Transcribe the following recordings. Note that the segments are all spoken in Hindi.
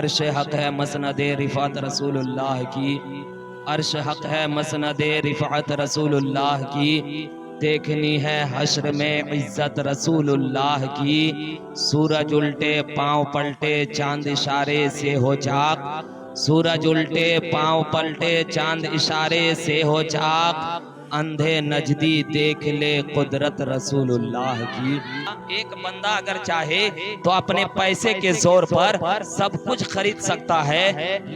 अर्श हक है मसनद रिफ़ात रसूलुल्लाह की, अर्श हक है मसनद रिफ़ात रसूलुल्लाह की। देखनी है हश्र में इज्जत रसूलुल्लाह की। सूरज उल्टे पाँव पलटे चांद इशारे से हो चाक, सूरज उल्टे पाँव पलटे चांद इशारे से हो चाक। अंधे नजदी देख ले कुदरत रसूलुल्लाह की। एक बंदा अगर चाहे तो अपने पैसे के जोर पर सब कुछ खरीद सकता है,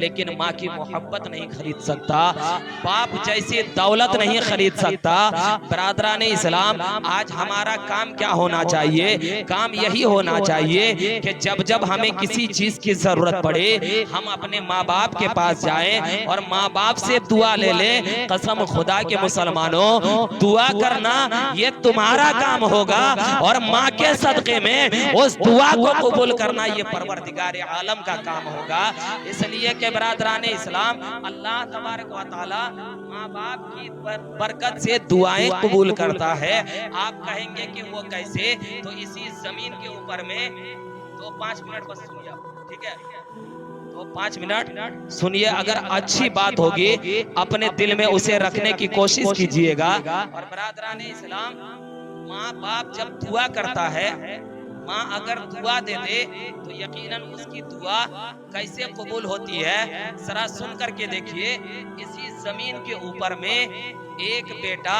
लेकिन माँ की मोहब्बत नहीं खरीद सकता, बाप जैसी दौलत नहीं खरीद सकता। बरादरान इस्लाम, आज हमारा काम क्या होना चाहिए? काम यही होना चाहिए कि जब जब हमें किसी चीज की जरूरत पड़े हम अपने माँ बाप के पास जाएं और माँ बाप से दुआ ले लें। कसम खुदा के मुसलमानों, दुआ करना ये तुम्हारा काम होगा और माँ के सदके में उस दुआ को कबूल करना ये परवरदिगार आलम का काम होगा। इसलिए कि बरादरान इस्लाम, अल्लाह तबारक व तआला माँ बाप की बरकत से दुआएं कबूल करता है। आप कहेंगे कि वो कैसे? तो इसी जमीन के ऊपर में तो 5 मिनट बस सुनिए, ठीक है? तो 5 मिनट सुनिए। अगर अच्छी बात होगी अपने दिल में उसे रखने की कोशिश कीजिएगा। और बरादरान इस्लाम, माँ बाप जब दुआ करता है, माँ अगर दुआ दे दे तो यकीनन उसकी दुआ कैसे कबूल होती है जरा सुन करके देखिए। इसी जमीन के ऊपर में एक बेटा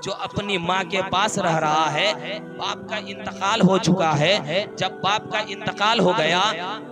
जो अपनी माँ के पास रह रहा है, बाप का इंतकाल हो चुका है। जब बाप का इंतकाल हो गया,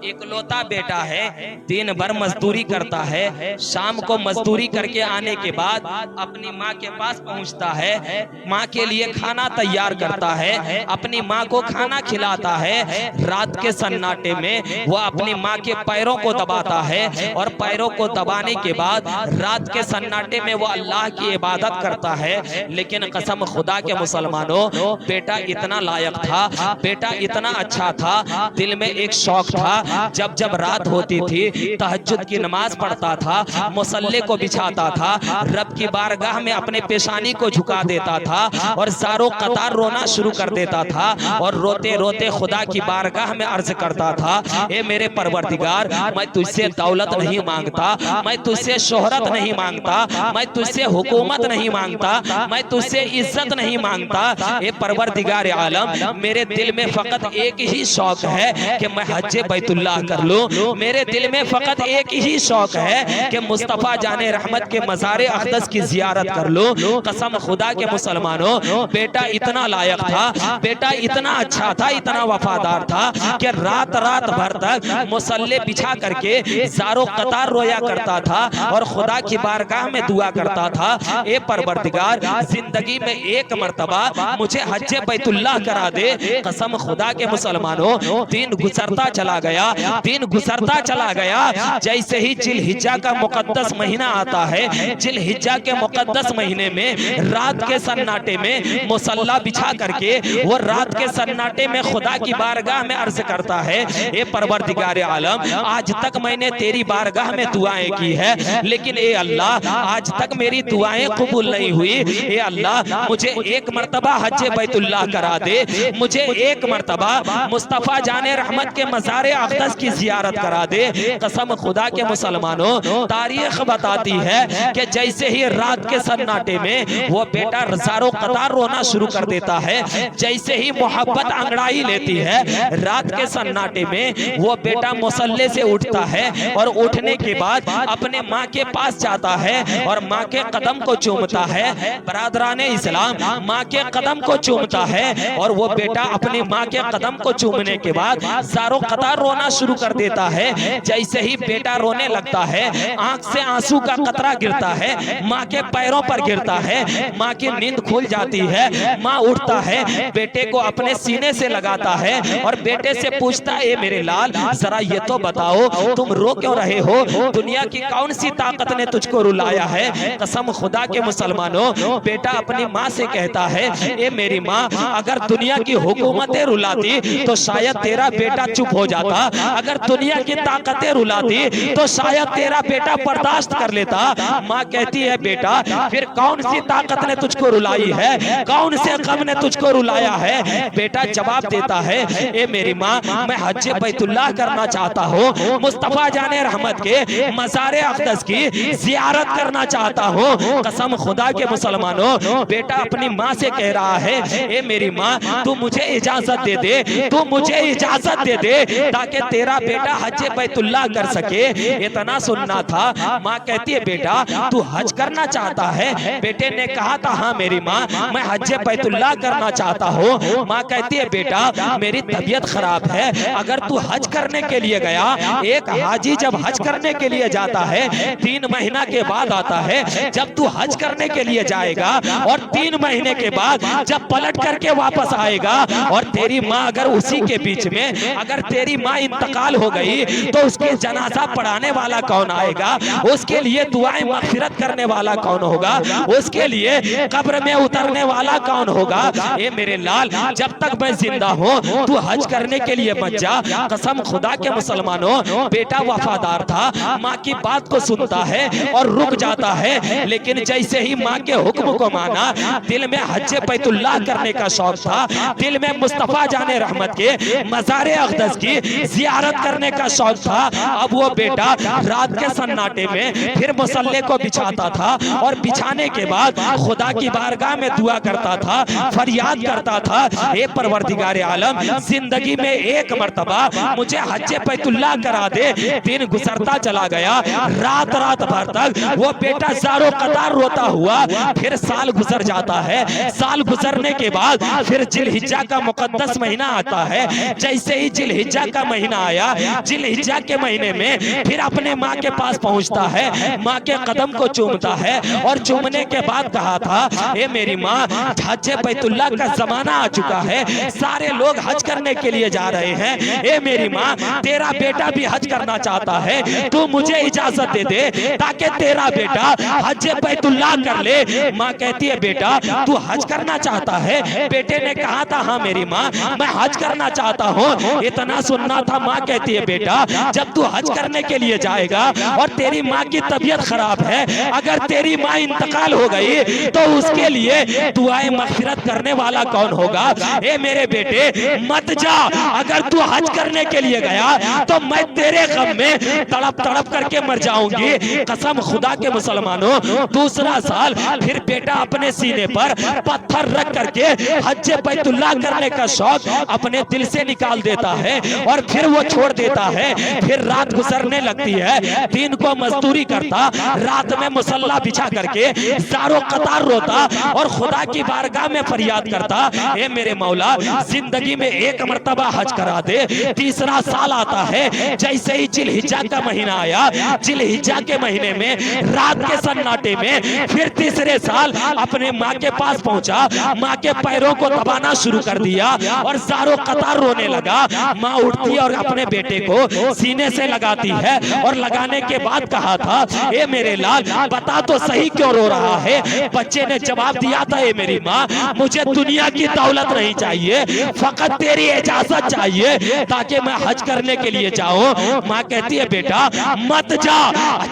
इकलौता बेटा है, दिन भर मजदूरी करता है, शाम को मजदूरी करके आने के बाद अपनी माँ के पास पहुँचता है, माँ के लिए खाना तैयार करता है, अपनी माँ को खाना खिलाता है। रात के सन्नाटे में वो अपनी माँ के पैरों को दबाता है और पैरों को दबाने के बाद रात के सन्नाटे में वो अल्लाह की इबादत करता है। लेकिन कसम खुदा के मुसलमानों, बेटा इतना लायक था, बेटा इतना अच्छा था, दिल में एक शौक था। जब जब रात होती थी तहज्जुद की नमाज पढ़ता था, मुसल्ले को बिछाता था, रब की बारगाह में अपने पेशानी को झुका देता था और ज़ारो कतार रोना शुरू कर देता था और रोते रोते खुदा की बारगाह में अर्ज करता था, ए मेरे परवरदिगार, मैं तुझसे दौलत नहीं मांगता, मैं तुझसे शोहरत नहीं मांगता, मैं तुझसे हुकूमत नहीं मांगता, मैं तुझसे इज्जत नहीं मांगता। ए परवरदिगार आलम, मेरे दिल में फकत एक ही शौक है कि मैं हज बैतुल्लाह कर लूं। मेरे दिल में फकत एक ही शौक है कि मुस्तफ़ा जाने रहमत के मज़ारे अक़दस की ज़ियारत कर लूं। कसम खुदा के मुसलमानों, बेटा इतना लायक था, बेटा इतना अच्छा था, इतना वफादार था कि रात रात भर तक मुसल्ले बिछा करके ज़ारो कतार रोया करता था और खुदा की बारगाह में दुआ करता था, ए परवरदिगार, जिंदगी में एक मर्तबा मुझे हज बैतुल्लाह करा दे। कसम खुदा के मुसलमानों, दिन गुजरता चला गया, दिन गुजरता चला गया। जैसे ही जिलहिज्जा का मुकद्दस महीना आता है, जिलहिज्जा के मुकद्दस महीने में रात के सन्नाटे में मुसल्ला बिछा करके वो रात के सन्नाटे में खुदा की बारगाह में अर्ज करता है, ए परवरदिगार आलम, आज तक मैंने तेरी बारगाह में दुआएं की है, लेकिन ए अल्लाह, आज तक मेरी दुआएं कबूल नहीं हुई। ए अल्लाह, मुझे एक मर्तबा हज बैतुल्लाह करा दे, मुझे एक मर्तबा मुस्तफ़ा जाने रहमत के मज़ारे अक़दस की ज़ियारत करा दे। कसम खुदा के मुसलमानों, तारीख बताती है कि जैसे ही रात के सन्नाटे में वो बेटा ज़ारो कतार रोना शुरू कर देता है, जैसे ही मोहब्बत अंगड़ाई लेती है, रात के सन्नाटे में वो बेटा मुसल्ले से उठता है और उठने के बाद अपने माँ के पास जाता है और माँ के कदम को चूमता है। बरादरान इस्लाम, माँ के कदम को चूमता है और वो बेटा अपनी माँ के कदम को चूमने के बाद ज़ारो कतार रोना शुरू कर देता है। जैसे ही बेटा रोने लगता है, आंख से आंसू का कतरा गिरता है, माँ के पैरों पर गिरता है, माँ की नींद खुल जाती है, माँ उठता है, बेटे को अपने सीने से लगाता है और बेटे से पूछता है, ए मेरे लाल, जरा ये तो बताओ तुम रो क्यों रहे हो? दुनिया की कौन सी ताकत ने तुझको रुलाया है? कसम खुदा के मुसलमानों, बेटा अपनी माँ से कहता है, ए मेरी माँ, अगर दुनिया की हुकूमतें रुलाती तो शायद तेरा बेटा चुप हो जाता, अगर दुनिया की ताकतें रुलाती तो शायद तेरा बेटा बर्दाश्त कर लेता। माँ कहती है, बेटा फिर कौन सी ताकत ने तुझको रुलाई है, कौन से गम ने तुझको रुलाया है? बेटा जवाब देता है, ए मेरी माँ, मैं हज बैतुल्लाह करना चाहता हूँ, मुस्तफा जाने रहमत के मज़ार अक़दस की ज़ियारत करना चाहता हूँ। कसम खुदा के मुसलमानों, बेटा अपनी माँ से कह रहा है, ए मेरी माँ, तू मुझे इजाजत दे दे, तू मुझे इजाजत दे दे ताकि तेरा बेटा हज बैतुल्लाह कर सके। इतना सुनना था। माँ कहती है, बेटा तू हज करना चाहता है? बेटे ने कहा था, हाँ मेरी माँ, मैं हज बैतुल्लाह करना चाहता हूँ। माँ कहती है, बेटा मेरी तबीयत खराब है, अगर तू हज करने के लिए गया, एक हाजी जब हज करने के लिए जाता है 3 महीना के बाद आता है, जब तू हज करने के लिए जाएगा और 3 महीने के बाद जब पलट करके वापस आएगा और तेरी माँ अगर उसी के बीच में अगर तेरी माँ इंतकाल हो गई तो उसके जनाजा पढ़ाने वाला कौन आएगा? उसके लिए दुआएं मग़फ़िरत करने वाला कौन होगा? उसके लिए कब्र में उतरने वाला कौन होगा? ए मेरे लाल, जब तक मैं जिंदा हूँ तू हज करने के लिए मत जा। कसम खुदा के मुसलमानों, बेटा वफादार था, माँ की बात को सुनता है और रुक जाता है, लेकिन जैसे ही माँ के हुक्म को माना, दिल में हज बैतुल्लाह करने का शौक था, दिल में मुस्तफा जाने रहमत के मज़ार अक़दस की ज़ियारत करने का शौक था। अब वो बेटा रात के सन्नाटे में फिर मुसल्ले को बिछाता था और बिछाने के बाद खुदा की बारगाह में दुआ करता था, फरियाद करता था, हे परवरदिगार आलम, जिंदगी में एक मर्तबा मुझे हज बैतुल्लाह करा दे। दिन गुजरता चला गया, रात रात भर तक वो बेटा ज़ारो कतार रोता हुआ फिर साल गुजर जाता है। साल गुजरने के बाद फिर जिलहिज्जा का मुकद्दस महीना आता है। जैसे ही जिलहिज्जा का महीना आया, जिलहिज्जा के महीने में फिर अपने माँ के पास पहुँचता है, माँ के कदम को चूमता है और चूमने के बाद कहा था, ए मेरी माँ, हज बैतुल्लाह का जमाना आ चुका है, सारे लोग हज करने के लिए जा रहे हैं। ए मेरी माँ, तेरा बेटा भी हज करना चाहता है, तू मुझे इजाजत दे दे ताकि तेरा बेटा हज बैतुल्लाह कर ले। माँ कहती है, बेटा तू हज करना चाहता है? बेटे ने कहा था, हाँ मेरी माँ, मैं हज करना चाहता हूँ। इतना सुनना था। माँ कहती है, बेटा जब तू हज करने के लिए जाएगा और तेरी माँ की तबीयत खराब है, अगर तेरी माँ इंतकाल हो गई तो उसके लिए दुआएं मग़फ़िरत करने वाला कौन होगा? ए मेरे बेटे मत जा, अगर तू हज करने के लिए गया तो मैं तेरे गम में तड़प तड़प करके मर जाऊंगी। कसम खुदा के मुसलमानों, दूसरा साल फिर बेटा अपने सीने पर पत्थर रख करके हज बैतुल्लाह करने का शौक अपने दिल से निकाल देता है और फिर वो छोड़ देता है। फिर रात गुजरने लगती है, दिन को मजदूरी करता, रात में मुसल्ला बिछा करके ज़ारो कतार रोता और खुदा की बारगाह में फरियाद करता, ए मेरे मौला, जिंदगी में एक मर्तबा हज करा दे। तीसरा साल आता है, जैसे ही जिलहिज्जा का महीना आया, जिलहिज्जा के महीने में रात के सन्नाटे में फिर तीसरे साल अपने माँ के पास पहुंचा, माँ के पैरों को दबाना शुरू कर दिया और ज़ारो कतार रोने लगा। माँ उठती और अपने बेटे को सीने से लगाती है और लगाने के बाद कहा था, ए मेरे लाल, बता तो सही क्यों रो रहा है? बच्चे ने जवाब दिया था, ए मेरी माँ, मुझे दुनिया की दौलत नहीं चाहिए, फकत तेरी इजाजत चाहिए ताकि मैं हज करने के लिए जाऊं। माँ कहती है, बेटा मत जा।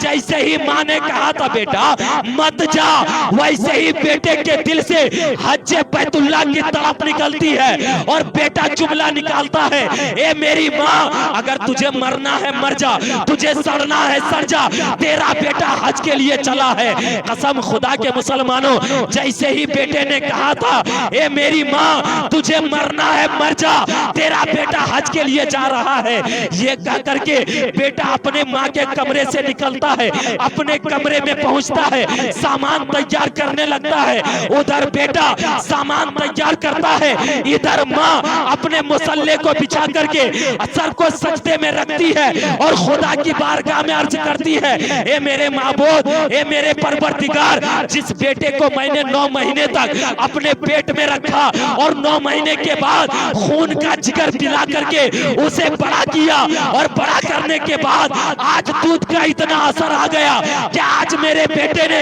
जैसे ही माँ ने कहा था बेटा मत जा, वैसे ही बेटे के दिल से हज बैतुल्लाह की तड़प निकलती है और बेटा जुमला निकालता है, ए मेरी माँ, अगर तुझे मरना है मर जा, तुझे सड़ना है सड़ जा, तेरा बेटा हज के लिए चला है। कसम खुदा के मुसलमानों, जैसे ही बेटे ने कहा था, ए मेरी माँ, तुझे मरना है मर जा, तेरा बेटा हज के लिए जा रहा है, ये कह करके बेटा अपने माँ के कमरे से निकलता है, अपने कमरे में पहुंचता है, सामान तैयार करने लगता है। उधर बेटा सामान तैयार करता है, इधर माँ अपने मुसल्ले को बिछा करके सर को सजदे में रखती है और खुदा की बारगाह में अर्ज करती है, ए मेरे माबूद, ए मेरे परवरदिगार, जिस बेटे को मैंने 9 महीने तक अपने पेट में रखा और 9 महीने के बाद खून का जिगर पिला करके उसे बड़ा किया और बड़ा करने के बाद आज दूध का इतना असर आ गया कि आज मेरे बेटे ने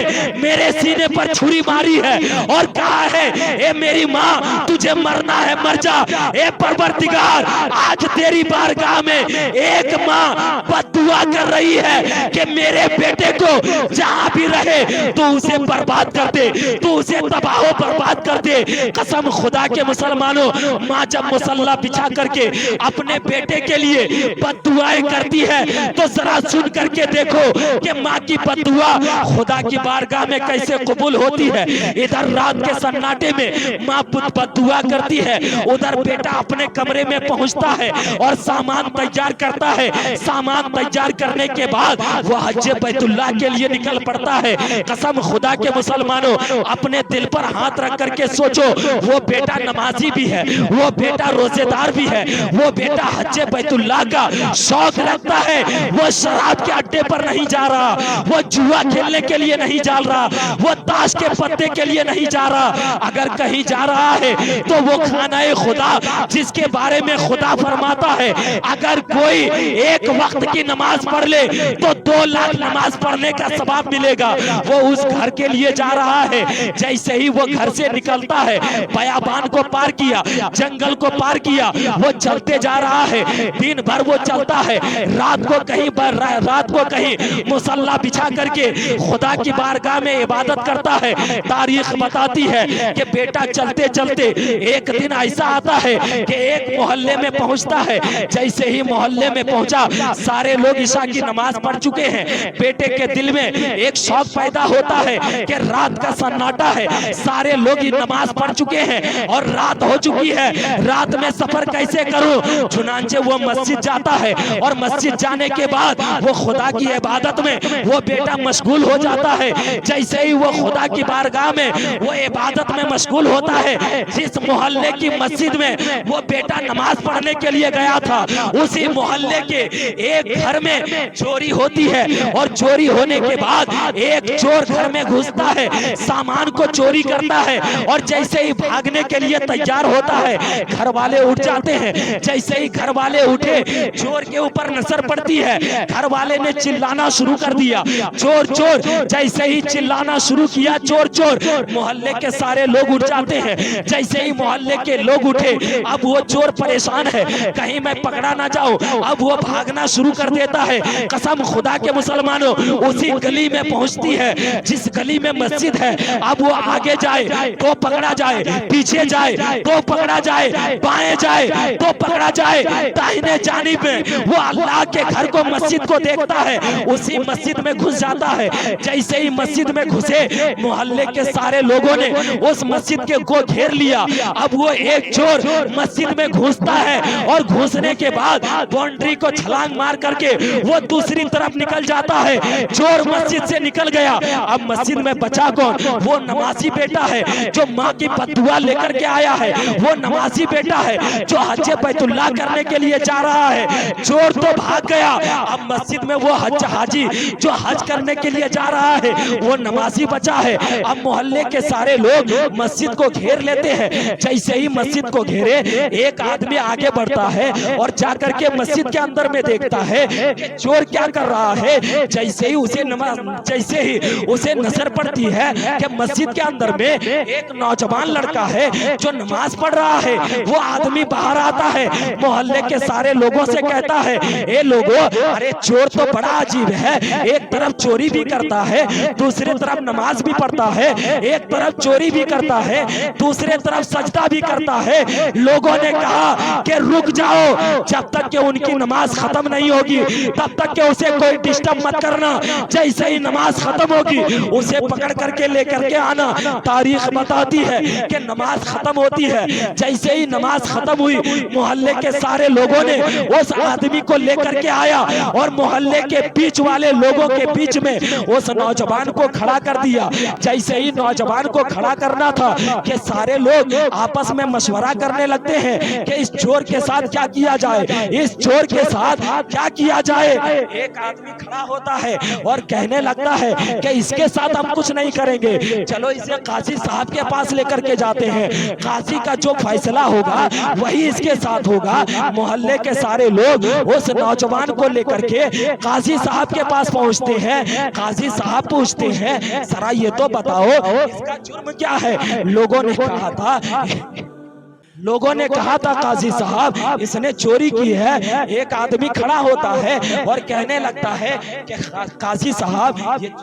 मेरे सीने पर छुरी मारी है और कहा है ए मेरी माँ तुझे मरना है मर जा। ए परवरदिगार आज तेरी बारगाह में एक माँ बद्दुआ कर रही है कि मेरे बेटे को जहां भी रहे तो उसे बर्बाद कर दे, तो उसे तबाह बर्बाद कर दे। कसम खुदा के मुसलमानों, माँ जब मुसल्ला बिछा करके अपने बेटे के लिए बद्दुआएं करती है तो जरा सुन करके देखो कि माँ की बद्दुआ खुदा की बारगाह में कैसे कबूल होती है। इधर रात के सन्नाटे में माँ बद्दुआ करती है, उधर बेटा अपने कमरे में पहुंचता है और सामान तैयार करता है। सामान तैयार करने के बाद वो हज बैतुल्लाह के लिए निकल पड़ता है। कसम खुदा के मुसलमानों, अपने दिल पर हाथ रख करके सोचो, वो बेटा नमाजी भी है, वो बेटा रोजेदार भी है, वो बेटा हज बैतुल्लाह का शौक रखता है। वो शराब के अड्डे पर नहीं जा रहा, वो जुआ खेलने के लिए नहीं जा रहा, वो ताश के पत्ते के लिए नहीं जा रहा। अगर कहीं जा रहा है तो वो खानाए खुदा जिसके बारे में खुदा फरमाता है अगर कोई एक वक्त की नमाज पढ़ ले तो 2 लाख नमाज पढ़ने का सवाब मिलेगा, वो उस घर के लिए जा रहा है। जैसे ही वो घर से निकलता है, बयाबान को पार किया, जंगल को पार किया, वो चलते जा रहा है। दिन भर वो चलता है, रात को कहीं मुसल्ला बिछा करके खुदा की बारगाह में इबादत करता है। तारीख बताती है कि बेटा चलते चलते एक दिन ऐसा आता है कि एक मोहल्ले में पहुंचता है। जैसे ही मोहल्ले में पहुंचा, सारे लोग ईशा की नमाज पढ़ चुके हैं। बेटे के दिल में एक शौक पैदा होता है कि रात का सन्नाटा है, सारे लोग नमाज पढ़ चुके हैं और रात हो चुकी है, रात में सफर कैसे करूं। चुनांचे वो मस्जिद जाता है और मस्जिद जाने के बाद वो खुदा की इबादत में वो बेटा मशगूल हो जाता है। जैसे ही वो खुदा की बारगाह में वो इबादत में मशगूल होता है, जिस मोहल्ले की मस्जिद में वो बेटा नमाज पढ़ने के लिए गया था, उसी मोहल्ले के एक घर में चोरी होती है और चोरी होने के बाद एक चोर घर में घुसता है, सामान को चोरी करता है और जैसे ही भागने के लिए तैयार होता है, घर वाले उठ जाते हैं। जैसे ही घर वाले उठे, चोर के ऊपर नजर पड़ती है, घर वाले ने चिल्लाना शुरू कर दिया, चोर चोर। जैसे ही चिल्लाना शुरू किया चोर चोर, मोहल्ले के सारे लोग उठ जाते हैं। जैसे ही मोहल्ले के लोग उठे, अब वो चोर परेशान है कहीं मैं पकड़ा ना जाऊं, अब वो भागना शुरू कर देता है। कसम खुदा के मुसलमानों, उसी गली में पहुंचती है जिस गली में मस्जिद है। अब वो आगे जाए तो पकड़ा जाए, पीछे जाए तो पकड़ा जाए, बाएं जाए तो पकड़ा जाए, दाहिने जानिब में वो अल्लाह के घर को मस्जिद को देखता है, उसी मस्जिद में घुस जाता है। जैसे ही मस्जिद में घुसे, मोहल्ले के सारे लोगों ने उस मस्जिद के को घेर लिया। अब वो एक चोर मस्जिद में घुसता है और घुसने के बाद बाउंड्री को छलांग मार करके वो दूसरी तरफ निकल जाता है। चोर मस्जिद से निकल गया। अब मस्जिद में बचा कौन? वो नमाजी बेटा है जो माँ की बद्दुआ लेकर के आया है, वो नमाजी बेटा है जो हज बैतुल्लाह करने के लिए जा रहा है। चोर तो भाग गया, अब मस्जिद में वो हाजी जो हज करने के लिए जा रहा है, वो नमाजी बचा है। अब मोहल्ले के सारे लोग मस्जिद को घेर लेते हैं। जैसे ही मस्जिद को घेरे, एक आदमी आगे बढ़ता है और जाकर के मस्जिद के अंदर में देखता है कि चोर क्या कर रहा है। जैसे ही उसे नजर पड़ती है कि मस्जिद के अंदर में एक नौजवान लड़का है जो नमाज पढ़ रहा है। वो आदमी बाहर आता है, मोहल्ले के सारे लोगों से कहता है, ए लोगों, अरे चोर तो बड़ा अजीब है, एक तरफ चोरी भी करता है, दूसरी तरफ नमाज भी पढ़ता है, एक तरफ चोरी भी करता है, दूसरे तरफ सजदा भी करता है। लोगों ने कहा कि रुक जाओ, जब तक कि उनकी नमाज खत्म नहीं होगी तब तक कि उसे कोई डिस्टर्ब मत करना। जैसे ही नमाज खत्म होगी उसे पकड़ करके लेकर के आना। तारीख बताती है कि नमाज खत्म होती है। जैसे ही नमाज खत्म हुई, मोहल्ले के सारे लोगों ने उस आदमी को लेकर के आया और मोहल्ले के बीच वाले लोगों के बीच में उस नौजवान को खड़ा कर दिया। जैसे ही नौजवान को खड़ा करना था कि सारे लोग आपस में मशवरा करने लगते हैं कि इस चोर के साथ क्या किया जाए, इस चोर के साथ क्या किया जाए। एक आदमी खड़ा होता है और कहने लगता है कि इसके साथ हम कुछ नहीं करेंगे, चलो इसे काजी साहब के पास लेकर के जाते हैं, काजी का जो फैसला होगा वही इसके साथ होगा। मोहल्ले के सारे लोग उस नौजवान को लेकर के काजी साहब के पास पहुंचते हैं। काजी साहब पूछते हैं है, जरा ये तो बताओ इसका जुर्म क्या है। लोगों ने कहा था काजी साहब इसने चोरी की है। एक आदमी खड़ा होता है और कहने लगता है कि काजी साहब ये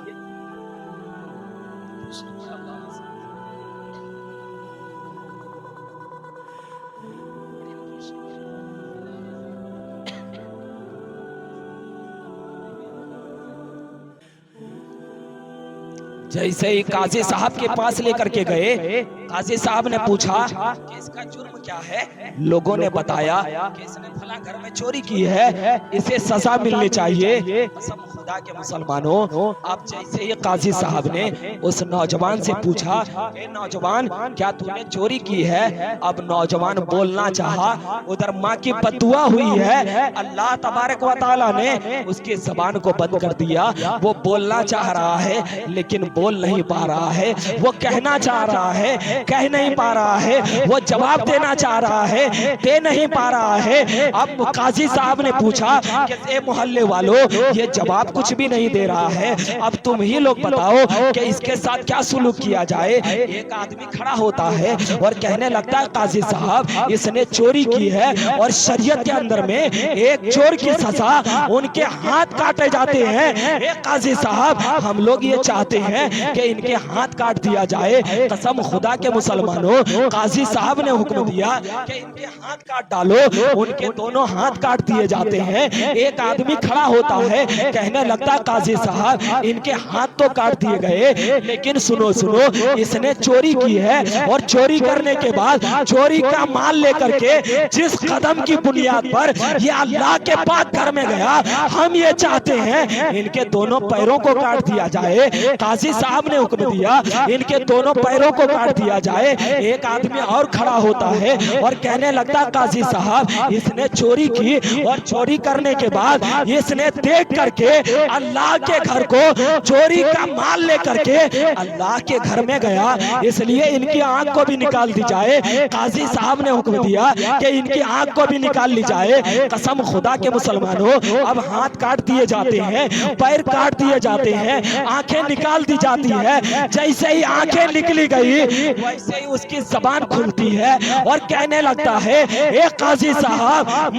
जैसे ही काजी साहब के पास लेकर के गए, काजी साहब ने पूछा कि इसका जुर्म क्या है। लोगों ने बताया कि इसने फला घर में चोरी की है, इसे सजा मिलनी चाहिए। कसम खुदा के मुसलमानों, अब जैसे ही काजी साहब ने उस नौजवान से पूछा कि नौजवान क्या तूने चोरी की है, अब नौजवान बोलना चाहा, उधर माँ की बद्दुआ हुई है, अल्लाह तबारक व तआला ने उसकी जबान को बंद कर दिया। वो बोलना चाह रहा है लेकिन बोल नहीं पा रहा है, वो कहना चाह रहा है कह नहीं पा रहा है, वो जवाब देना चाह रहा है दे नहीं पा रहा है। अब काजी साहब ने पूछा कि ए मोहल्ले वालों, ये जवाब कुछ भी नहीं दे रहा है, अब तुम ही लोग बताओ कि इसके साथ क्या सुलूक किया जाए। एक आदमी खड़ा होता है और कहने लगता है काजी साहब इसने चोरी की है और शरीयत के अंदर में एक चोर की सजा उनके हाथ काटे जाते हैं। ए काजी साहब हम लोग ये चाहते हैं कि इनके हाथ काट दिया जाए। कसम खुदा के मुसलमानों, काजी साहब ने हुक्म दिया कि इनके हाथ काट डालो। उनके दोनों हाथ काट दिए जाते हैं। एक आदमी खड़ा होता है, कहने लगता है काजी साहब इनके हाथ तो काट दिए गए, लेकिन सुनो सुनो, इसने चोरी की है और चोरी करने के बाद चोरी का माल लेकर के जिस कदम की बुनियाद पर ये अल्लाह के पाक घर में गया, हम ये चाहते हैं इनके दोनों पैरों को काट दिया जाए। काजी साहब ने हुक्म दिया इनके दोनों पैरों को काट दिया जाए। एक आदमी और खड़ा होता है और कहने लगता काजी साहब इसने चोरी की और चोरी करने के बाद इसने देख करके अल्लाह के घर को चोरी का माल लेकर के अल्लाह के घर में गया, इसलिए इनकी आंख को भी निकाल दी जाए। काजी साहब ने हुक्म दिया कि इनकी आंख को भी निकाल ली जाए। कसम खुदा के मुसलमानों, अब हाथ काट दिए जाते हैं, पैर काट दिए जाते हैं, आंखें निकाल दी जाती है। जैसे ही आंखें निकली गई वैसे ही उसकी जबान खुलती है और कहने लगता है ए काजी साहब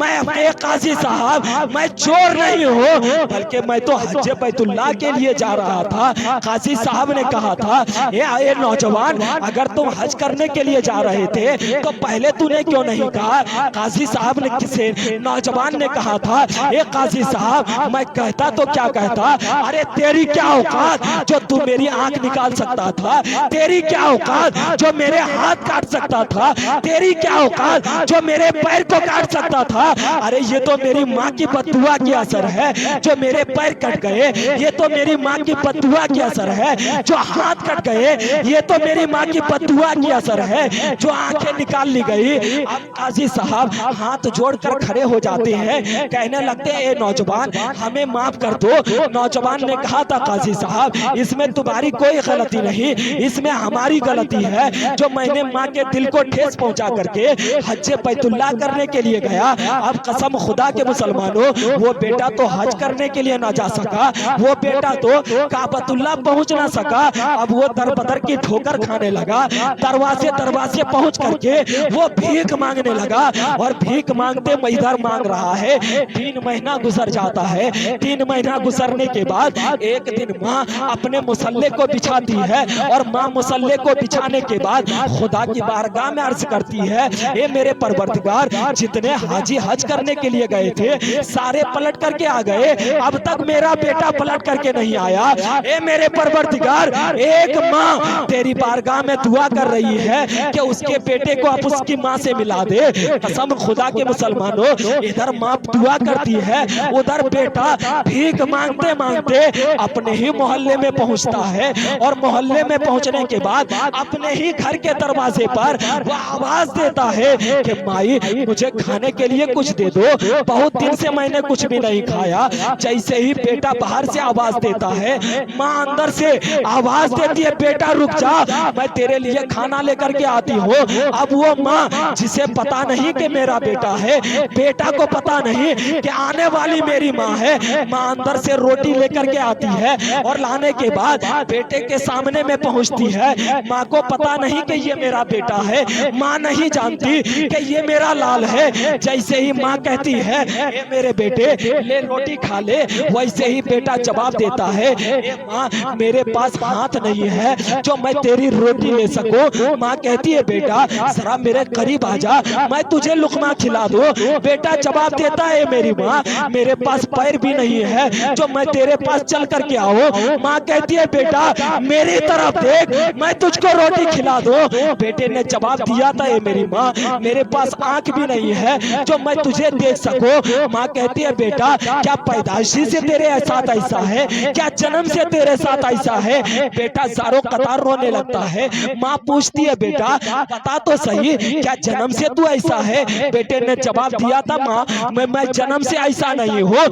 मैं चोर नहीं हूँ, बल्कि मैं तो हज बैतुल्लाह के लिए जा रहा था। काजी साहब ने कहा था ए नौजवान, अगर तुम हज करने के लिए जा रहे थे तो पहले तूने क्यों नहीं कहा। काजी साहब ने किसे नौजवान ने कहा था ए काजी साहब मैं कहता तो क्या कहता, अरे तेरी क्या औकात जो तू मेरी आंख निकाल सकता था, तेरी क्या औकात जो मेरे हाथ काट सकता था, तेरी क्या औकात जो मेरे पैर को काट सकता था। अरे ये तो मेरी माँ की बद्दुआ की असर है जो मेरे पैर कट गए, ये तो मेरी माँ की बद्दुआ की असर है जो हाथ कट गए, ये तो मेरी माँ की बद्दुआ की असर है जो आंखें निकाल ली गई। अब काजी साहब हाथ जोड़कर खड़े हो जाते हैं, कहने लगते हैं ए नौजवान हमें माफ कर दो। नौजवान ने कहा था काजी साहब इसमें तुम्हारी कोई गलती नहीं, इसमें हमारी गलती है जो मैंने माँ के दिल को ठेस पहुंचा करके हज बैतुल्लाह करने के लिए गया। अब कसम खुदा के मुसलमानों, वो बेटा तो हज करने के लिए ना जा सका, वो बेटा तो काबतुल्लाह पहुंच ना सका। अब वो दर बदर की ठोकर खाने लगा, दरवाजे दरवाजे पहुंच करके वो भीख मांगने लगा और भीख मांगते इधर मांग रहा है। 3 महीना गुजर जाता है। 3 महीना गुजरने के बाद एक दिन माँ अपने मुसल्ले को बिछाती है और माँ मुसल्ले को बिछाने के बाद खुदा की बारगाह में अर्ज करती है ए मेरे परवरदिगार, जितने हाजी हज करने के लिए गए थे सारे पलट करके आ गए, अब तक मेरा बेटा पलट करके नहीं आया। ए मेरे परवरदिगार, एक माँ तेरी बारगाह में दुआ कर रही है कि उसके बेटे को आप उसकी माँ से मिला दे। कसम खुदा के मुसलमानों, इधर माँ दुआ करती है, उधर बेटा भीख मांगते मांगते अपने ही मोहल्ले में पहुंचता है और मोहल्ले में पहुंचने के बाद अपने ही घर के दरवाजे पर वो आवाज देता है कि माई मुझे खाने के लिए कुछ दे दो, बहुत दिन से मैंने कुछ भी नहीं खाया। जैसे ही बेटा बाहर से आवाज देता है, माँ अंदर से आवाज देती है बेटा रुक जा, मैं तेरे लिए खाना लेकर के आती हूँ। अब वो माँ जिसे पता नहीं कि मेरा बेटा है, बेटा को पता नहीं कि आने वाली मेरी माँ है, माँ अंदर से रोटी लेकर के आती है और लाने के बाद बेटे के सामने में पहुंचती है। माँ को पता नहीं कि ये मेरा बेटा है, माँ नहीं जानती कि ये मेरा लाल है। जैसे ही माँ कहती है ये मेरे बेटे ले रोटी खा ले, वैसे ही बेटा जवाब देता है ए माँ मेरे पास हाथ नहीं है जो मैं तेरी रोटी ले सकूं। माँ कहती है बेटा जरा मेरे करीब आ जा, मैं तुझे लुकमा खिला दूं। बेटा जवाब देता है मेरी माँ मेरे पास पैर भी नहीं है जो मैं तेरे पास चल करके आऊं। माँ कहती है बेटा मेरी तरफ देख, मैं तुझको रोटी खिला दूं। बेटे ने जवाब दिया था ये मेरी माँ मेरे पास आंख भी नहीं है जो मैं तुझे देख सकूं। माँ कहती है बेटा क्या पैदाइशी से तेरे साथ ऐसा है, क्या जन्म से तेरे साथ ऐसा है। बेटा ज़ारो कतार रोने लगता है। माँ पूछती है बेटा बता तो सही क्या जन्म से तू ऐसा है। बेटे ने जवाब दिया था माँ मैं जन्म से ऐसा नहीं हूँ।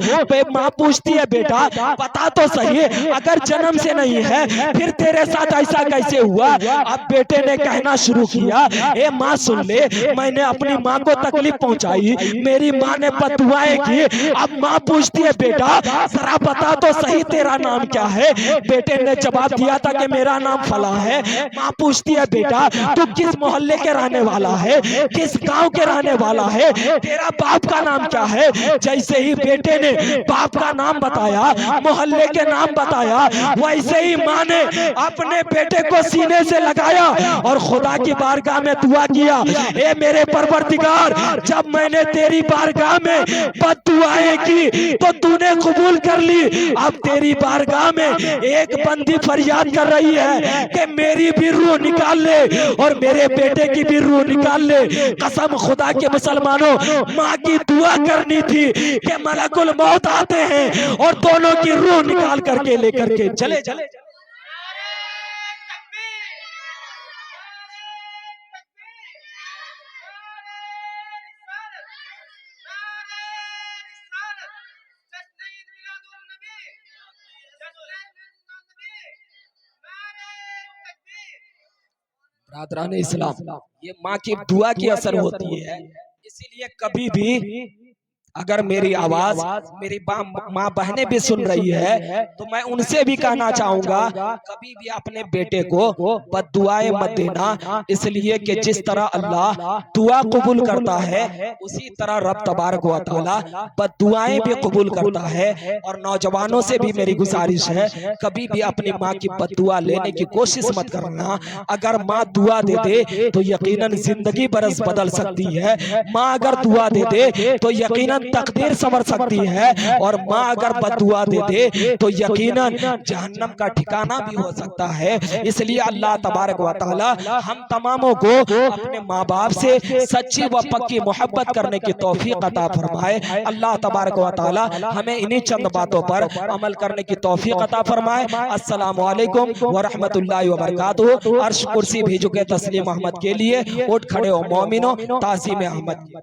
माँ पूछती है बेटा बता तो सही अगर जन्म से नहीं है फिर तेरे साथ ऐसा कैसे हुआ। अब बेटे ने कहना शुरू किया ए माँ सुन ले, मैंने अपनी माँ को तकलीफ पहुंचाई, मेरी माँ ने बददुआएं की। अब माँ पूछती है बेटा जरा बता तो सही तेरा नाम क्या है। बेटे ने जवाब दिया था कि मेरा नाम फला है। माँ पूछती है बेटा तू किस मोहल्ले के रहने वाला है, किस गांव के रहने वाला है, तेरा बाप का नाम क्या है। जैसे ही बेटे ने बाप का नाम बताया, मोहल्ले के नाम बताया, वैसे ही माँ ने अपने बेटे को सीने से लगाया और खुदा की बारगाह में दुआ किया ए मेरे परवरदिगार जब मैंने तेरी बारगाह में बद्दुआएं की तो तूने कबूल कर ली। अब तेरी बारगाह में एक बंदी फरियाद कर रही है कि मेरी भी रूह निकाल ले और मेरे बेटे की भी रूह निकाल ले। कसम खुदा के मुसलमानों माँ की दुआ करनी थी कि मलकुल मौत आते हैं और दोनों की रूह निकाल करके लेकर के चले चले। बरादरान इस्लाम ये माँ की दुआ की असर होती है। इसीलिए कभी भी अगर मेरी आवाज मेरी माँ बहनें भी सुन रही है तो मैं उनसे भी कहना चाहूंगा कभी भी अपने बेटे को बद्दुआएं मत देना। इसलिए कि जिस तरह अल्लाह दुआ कबूल करता है उसी तरह रब तबारक व तआला बद्दुआएं भी कबूल करता है। और नौजवानों से भी मेरी गुजारिश है कभी भी अपनी माँ की बद्दुआ लेने की कोशिश मत करना। अगर माँ दुआ दे दे तो यकीनन जिंदगी बरस बदल सकती है। माँ अगर दुआ दे दे तो यकीनन तकदीर संवर सकती है। और माँ अगर बद्दुआ दे दे तो यकीनन जहन्नम का ठिकाना भी हो सकता है। इसलिए अल्लाह तबारक व तआला हम तमामों को अपने माँ बाप से सच्ची व पक्की मोहब्बत करने की तौफीक अता फरमाए। अल्लाह तबारक व तआला हमें इन्हीं चंद बातों पर अमल करने की तौफीक अता फरमाए। अस्सलामु अलैकुम व रहमतुल्लाहि व बरकातुहू। अर्श कुर्सी भेजो के तस्लीम अहमद के लिए उठ खड़े हो मोमिनो ताज़ीम अहमद।